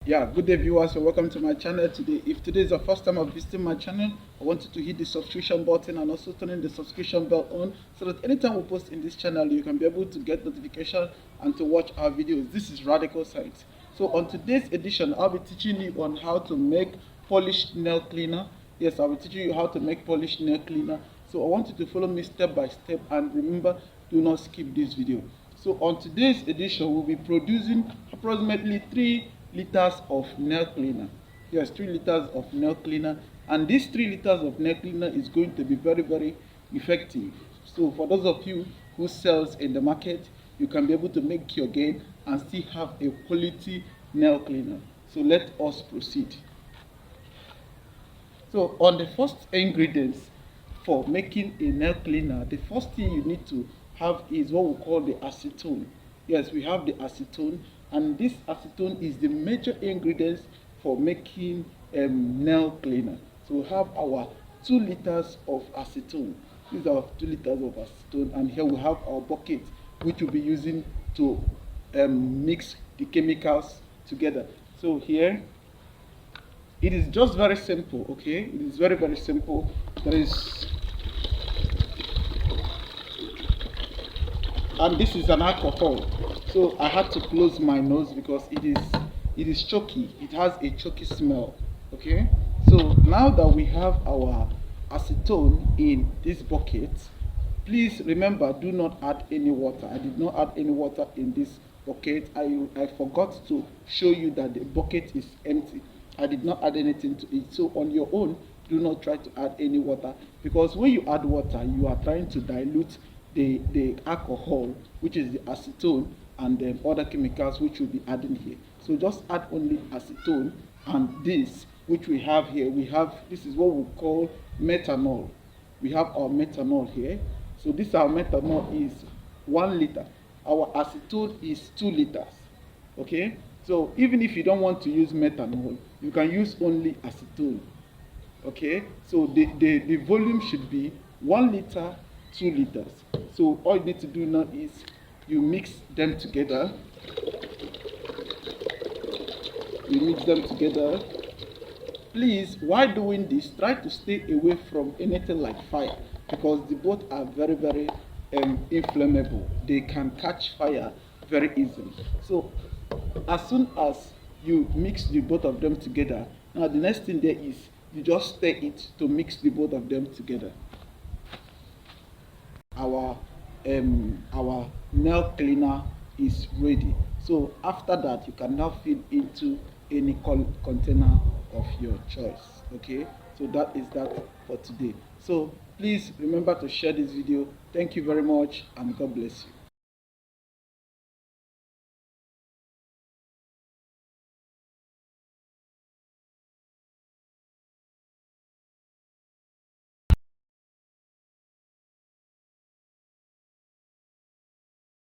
Yeah, good day viewers, and welcome to my channel today. If today is the first time of visiting my channel, I want you to hit the subscription button and also turn in the subscription bell on so that anytime we post in this channel you can be able to get notification and to watch our videos. This is Radical Science. So on today's edition, I'll be teaching you on how to make polished nail cleaner. Yes, I'll be teaching you how to make polished nail cleaner. So I want you to follow me step by step, and remember, do not skip this video. So on today's edition, we'll be producing approximately 3 liters of nail cleaner. Yes, 3 liters of nail cleaner, and this 3 liters of nail cleaner is going to be very effective. So for those of you who sells in the market, you can be able to make your gain and still have a quality nail cleaner. So let us proceed. So on the first ingredients for making a nail cleaner, the first thing you need to have is what we call the acetone. Yes, we have the acetone, and this acetone is the major ingredients for making nail cleaner. So we have our 2 liters of acetone. These are 2 liters of acetone, and here we have our bucket which we'll be using to mix the chemicals together. So here it is just very simple. Okay, it is very simple. There is, and this is an alcohol, so I had to close my nose because it is choky. It has a choky smell. Okay, so now that we have our acetone in this bucket, please remember, do not add any water. I did not add any water in this bucket. I forgot to show you that the bucket is empty. I did not add anything to it. So on your own, do not try to add any water, because when you add water, you are trying to dilute the alcohol, which is the acetone, and then other chemicals which we'll be adding here. So just add only acetone, and this which we have here, this is what we call methanol. We have our methanol here. So this our methanol is 1 liter. Our acetone is 2 liters. Okay, so even if you don't want to use methanol, you can use only acetone. Okay, so the volume should be 1 liter, 2 liters. So all you need to do now is you mix them together. You mix them together. Please, while doing this, try to stay away from anything like fire, because the both are very inflammable. They can catch fire very easily. So as soon as you mix the both of them together, now the next thing there is you just stir it to mix the both of them together. Our nail cleaner is ready. So after that, you can now fill into any container of your choice. Okay, so that is that for today. So please remember to share this video. Thank you very much, and God bless you.